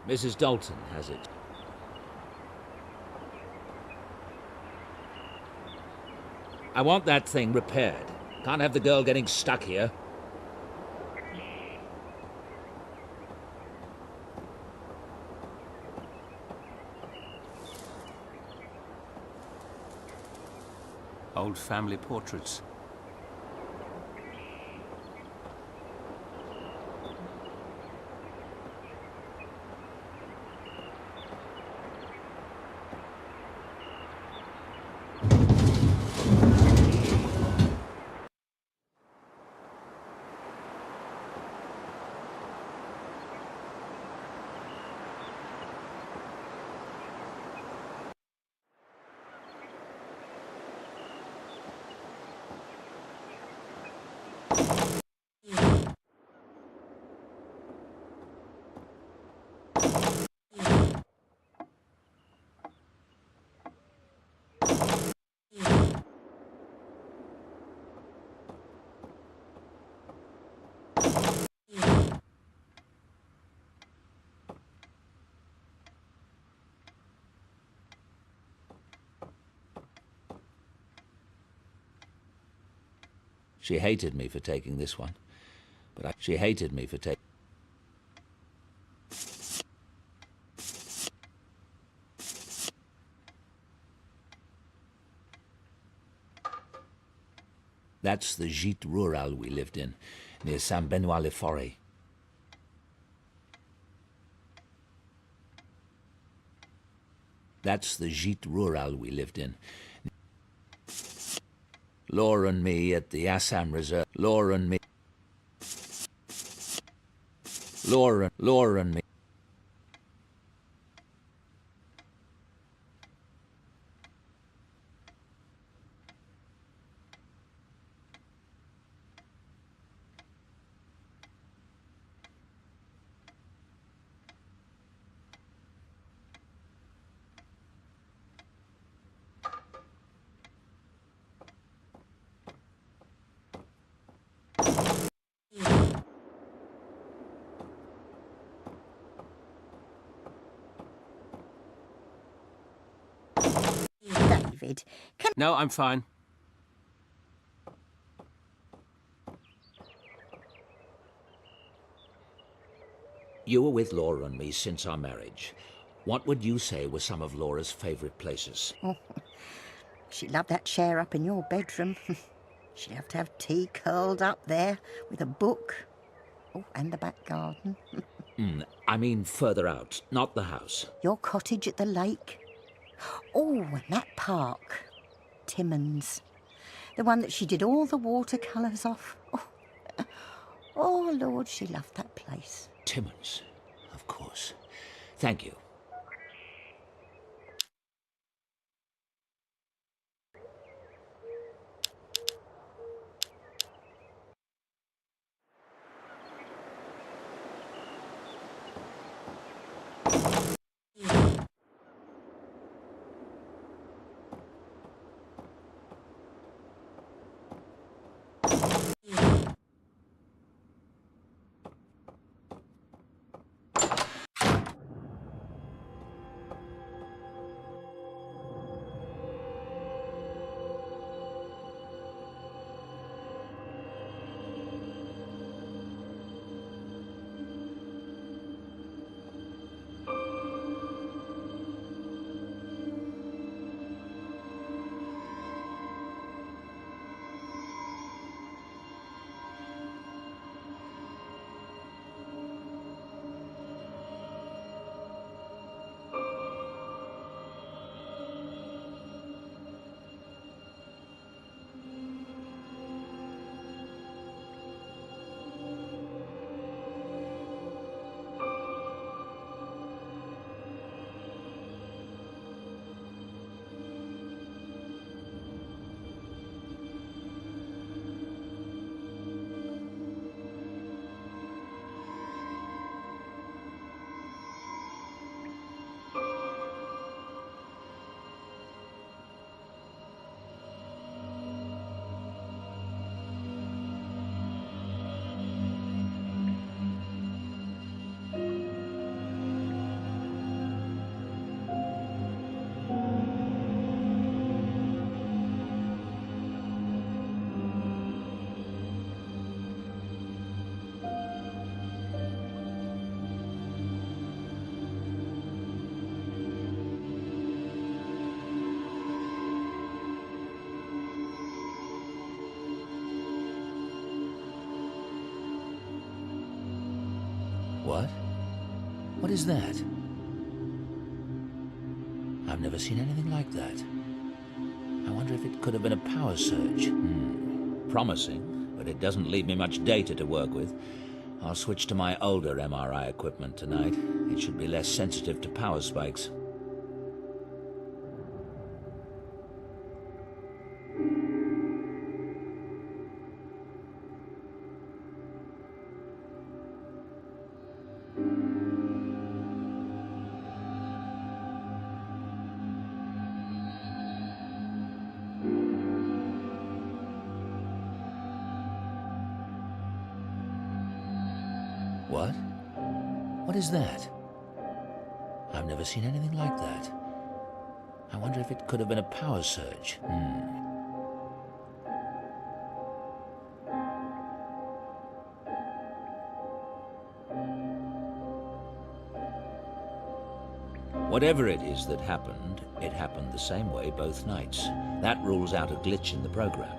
Speaker 4: Mrs. Dalton has it. I want that thing repaired. Can't have the girl getting stuck here.
Speaker 10: Old family portraits.
Speaker 4: She hated me for taking this one. She hated me for taking... That's the gîte rural we lived in, near Saint-Benoît-le-Forêt. That's the gîte rural we lived in. Laura and me at the Assam Reserve. Laura and me. Laura and me.
Speaker 5: David, can...
Speaker 6: No, I'm fine.
Speaker 4: You were with Laura and me since our marriage. What would you say were some of Laura's favourite places?
Speaker 5: Oh, she loved that chair up in your bedroom. She loved to have tea curled up there with a book. Oh, and the back garden.
Speaker 4: I mean further out, not the house.
Speaker 5: Your cottage at the lake. Oh, and that park. Timmins. The one that she did all the watercolours off. Oh, Lord, she loved that place.
Speaker 4: Timmins, of course. Thank you. What? What is that? I've never seen anything like that. I wonder if it could have been a power surge. Promising, but it doesn't leave me much data to work with. I'll switch to my older MRI equipment tonight. It should be less sensitive to power spikes. What? What is that? I've never seen anything like that. I wonder if it could have been a power surge. Whatever it is that happened, it happened the same way both nights. That rules out a glitch in the program.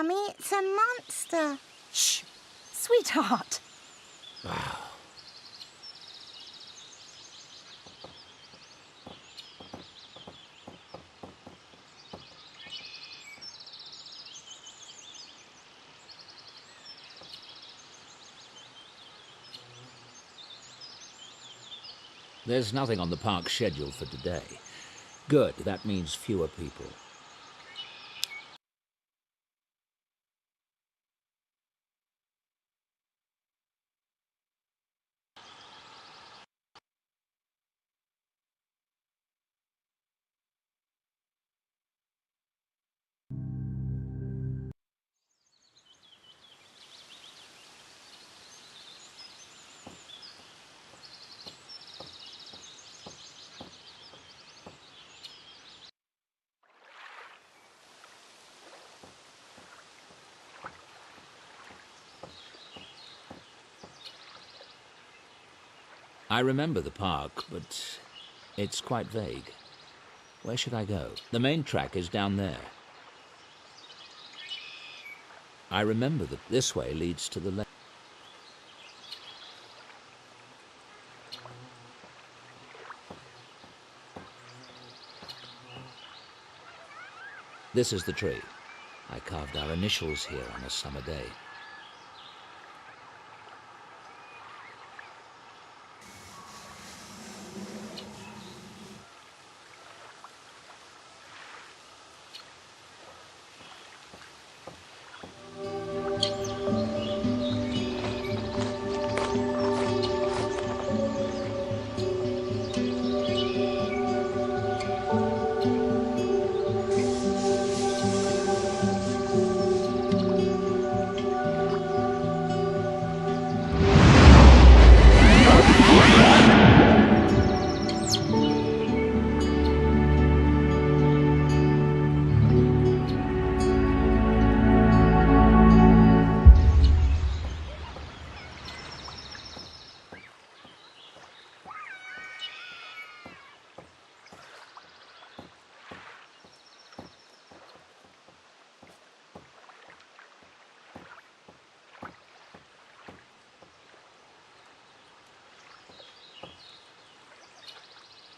Speaker 5: Mummy, it's a monster.
Speaker 8: Shh! Sweetheart!
Speaker 4: There's nothing on the park schedule for today. Good, that means fewer people. I remember the park, but it's quite vague. Where should I go? The main track is down there. I remember that this way leads to the left. This is the tree. I carved our initials here on a summer day.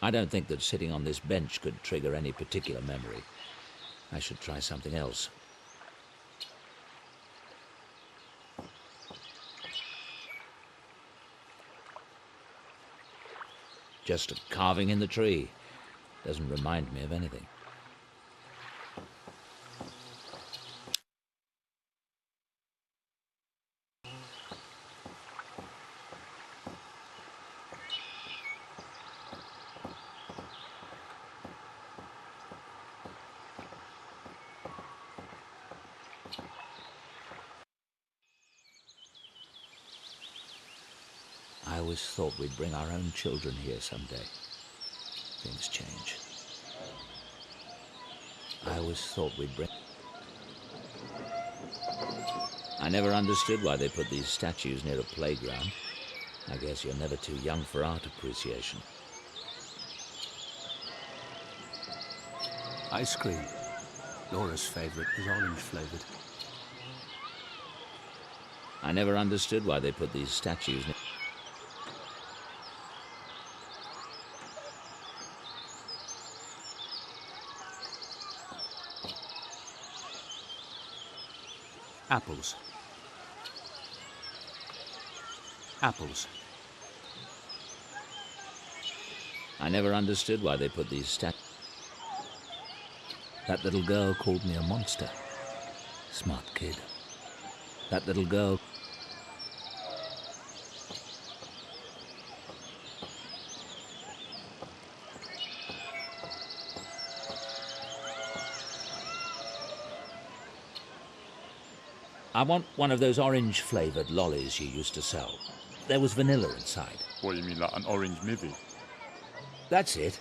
Speaker 4: I don't think that sitting on this bench could trigger any particular memory. I should try something else. Just a carving in the tree. Doesn't remind me of anything. I always thought we'd bring our own children here someday. Things change. I always thought we'd bring... I never understood why they put these statues near a playground. I guess you're never too young for art appreciation.
Speaker 10: Ice cream. Laura's favorite is orange flavored.
Speaker 4: I never understood why they put these statues near...
Speaker 10: Apples. Apples.
Speaker 4: I never understood why they put these That little girl called me a monster. Smart kid. That little girl... I want one of those orange-flavoured lollies you used to sell. There was vanilla inside.
Speaker 11: What, you mean like an orange mivvy?
Speaker 4: That's it.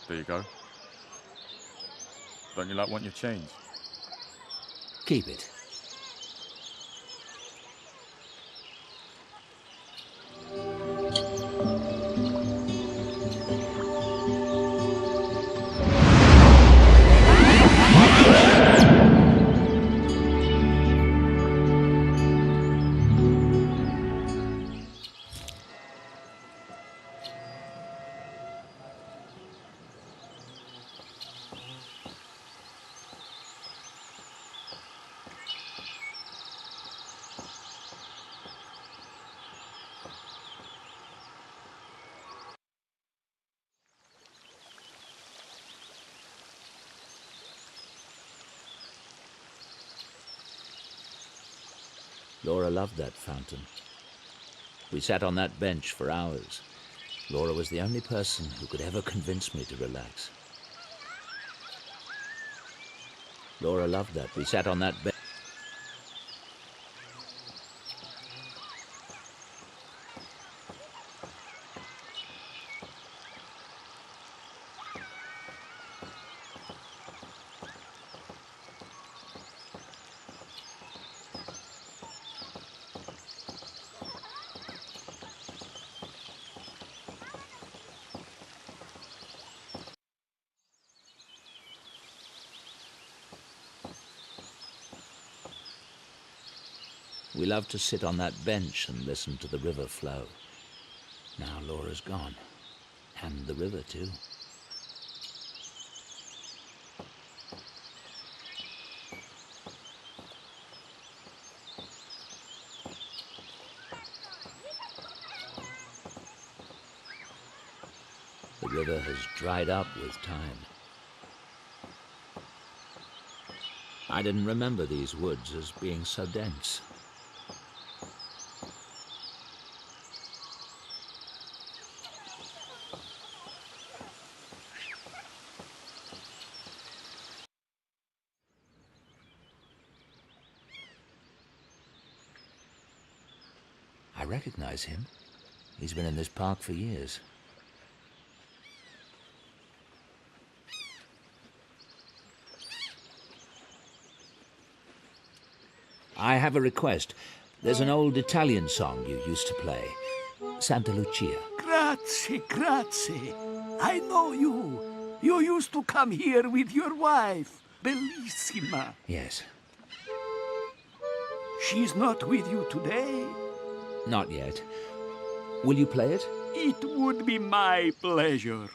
Speaker 11: There you go. Don't you like want your change?
Speaker 4: Keep it. Laura loved that fountain. We sat on that bench for hours. Laura was the only person who could ever convince me to relax. Laura loved that. We sat on that bench. We loved to sit on that bench and listen to the river flow. Now Laura's gone, and the river too. The river has dried up with time. I didn't remember these woods as being so dense. I recognize him. He's been in this park for years. I have a request. There's an old Italian song you used to play. Santa Lucia.
Speaker 12: Grazie, grazie. I know you. You used to come here with your wife, Bellissima.
Speaker 4: Yes.
Speaker 12: She's not with you today?
Speaker 4: Not yet. Will you play it?
Speaker 12: It would be my pleasure.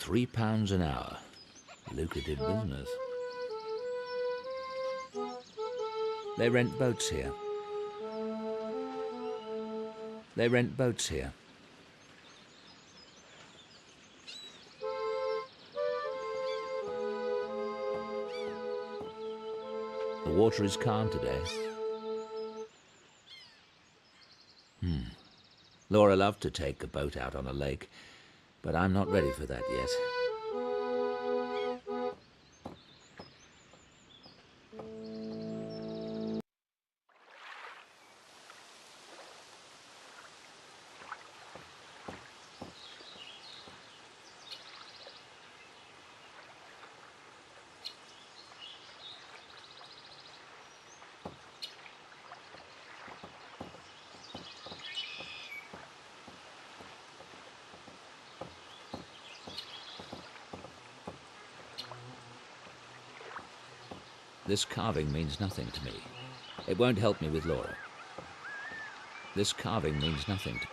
Speaker 4: £3 an hour. Lucrative business. They rent boats here. They rent boats here. The water is calm today. Laura loved to take a boat out on a lake, but I'm not ready for that yet. This carving means nothing to me. It won't help me with Laura. This carving means nothing to me.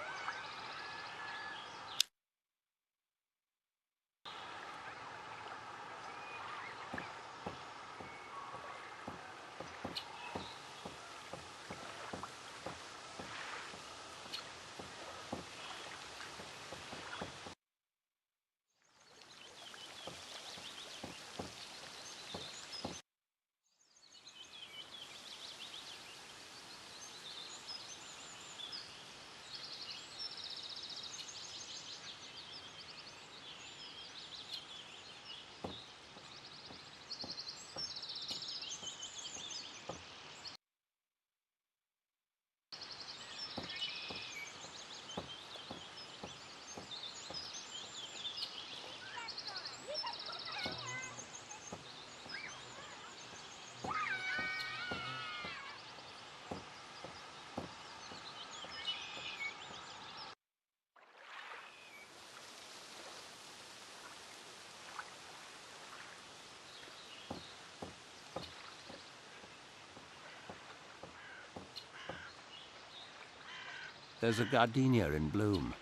Speaker 10: There's a gardenia in bloom.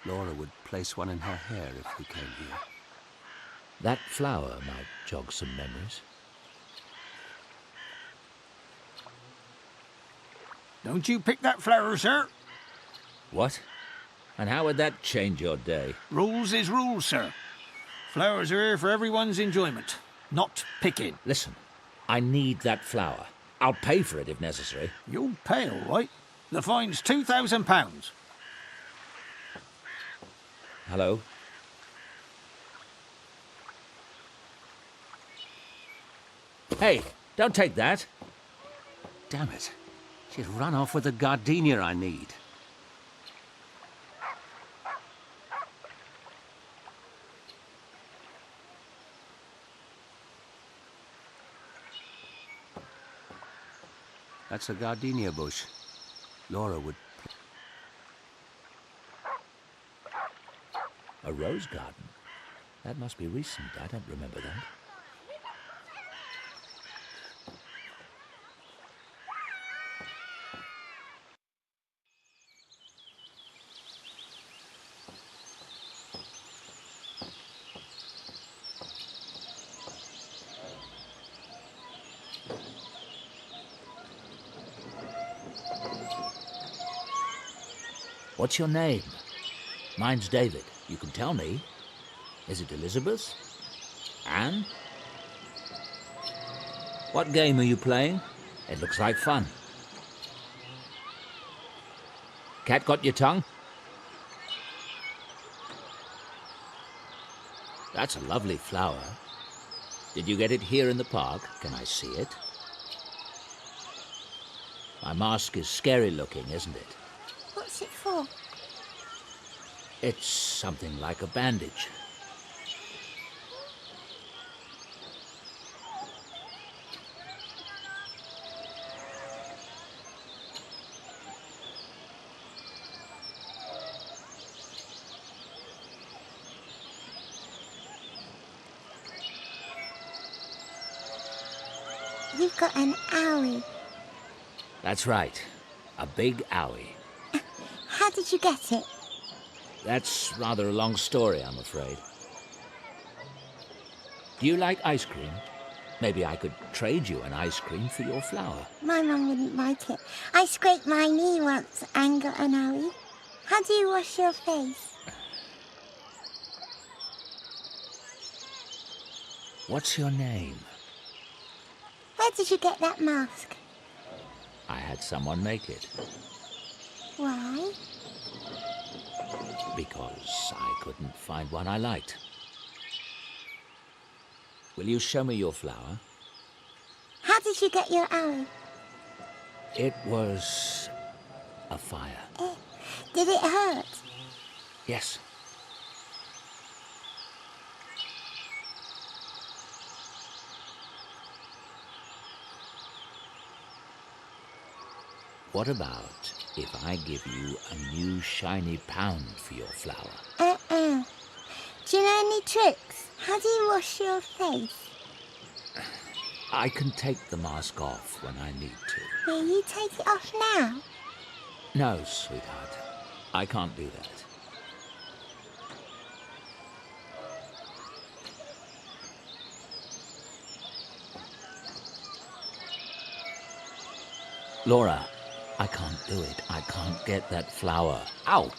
Speaker 10: Laura would place one in her hair if we came here.
Speaker 4: That flower might jog some memories.
Speaker 12: Don't you pick that flower, sir.
Speaker 4: What? And how would that change your day?
Speaker 12: Rules is rules, sir. Flowers are here for everyone's enjoyment, not picking.
Speaker 4: Listen, I need that flower. I'll pay for it if necessary.
Speaker 12: You'll pay, all right. The fine's £2,000.
Speaker 4: Hello? Hey, don't take that.
Speaker 10: Damn it. She's run off with the gardenia I need. That's a gardenia bush. Laura would...
Speaker 4: A rose garden? That must be recent. I don't remember that. What's your name? Mine's David. You can tell me. Is it Elizabeth? Anne? What game are you playing? It looks like fun. Cat got your tongue? That's a lovely flower. Did you get it here in the park? Can I see it? My mask is scary looking, isn't it?
Speaker 5: What's it for?
Speaker 4: It's something like a bandage.
Speaker 5: You've got an owie.
Speaker 4: That's right. A big owie.
Speaker 5: How did you get it?
Speaker 4: That's rather a long story, I'm afraid. Do you like ice cream? Maybe I could trade you an ice cream for your flower.
Speaker 5: My mum wouldn't like it. I scraped my knee once and got an owie. How do you wash your face?
Speaker 4: What's your name?
Speaker 5: Where did you get that mask?
Speaker 4: I had someone make it.
Speaker 5: Why?
Speaker 4: Because I couldn't find one I liked. Will you show me your flower?
Speaker 5: How did you get your owie?
Speaker 4: It was a fire.
Speaker 5: Did it hurt?
Speaker 4: Yes. What about if I give you a new shiny pound for your flower?
Speaker 5: Do you know any tricks? How do you wash your face?
Speaker 4: I can take the mask off when I need to.
Speaker 5: Will you take it off now?
Speaker 4: No, sweetheart. I can't do that. Laura, I can't do it. I can't get that flower. Ow!